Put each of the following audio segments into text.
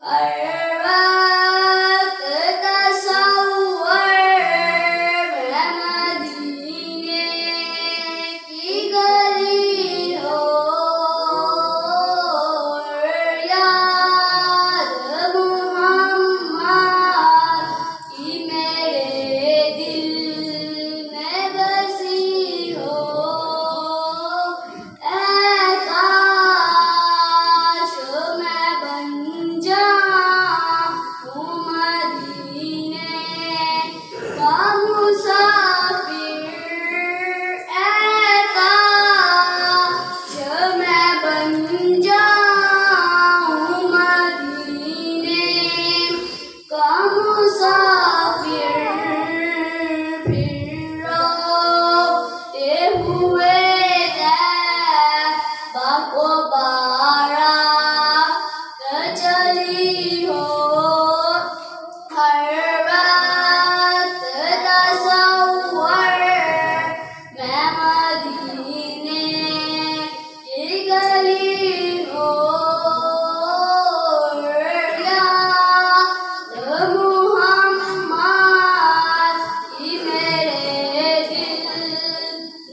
ہر وقت تصور میں مدینے کی گلی ہو، یاد محمد کی میرے دل میں بسی ہو۔ اے کاش میں بن جاؤں مدینے کا مسافر، اے کاش میں بن جاؤں مدینے کا مسافر۔ پھر روتے ہوئے طیبہ کو بارات چلی ہو، ہر وقت تصور میں مدینے کی گلی ہو، یاد محمد کی میرے دل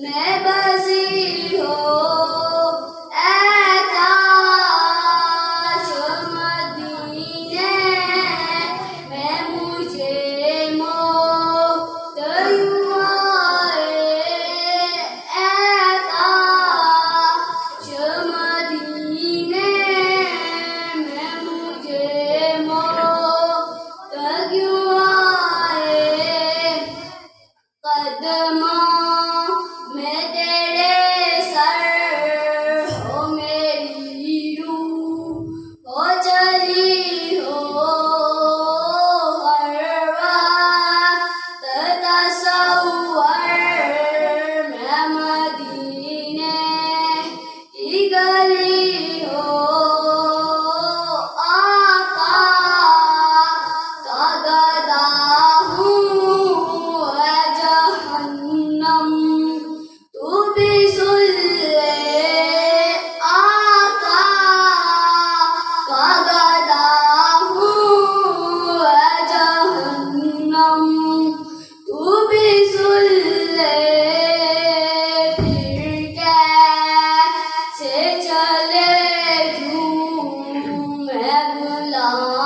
میں بسی ہو۔ اے کاش مدینے میں مجھے موت یوں آئے، اے کاش مدینے میں مجھے موت یوں آئے۔ قدموں میں تیرے سر ہو، میری روح ہو چلی ہو، ہر وقت تصور میں مدینے کی گلی ہو۔ آقا کا گدا ہوں، اے جہنم تو بھی سن لے، آقا کا گدا ہوں، اے جہنم تو بھی سن لے۔ پھر کیسے چلے جوں میں غلام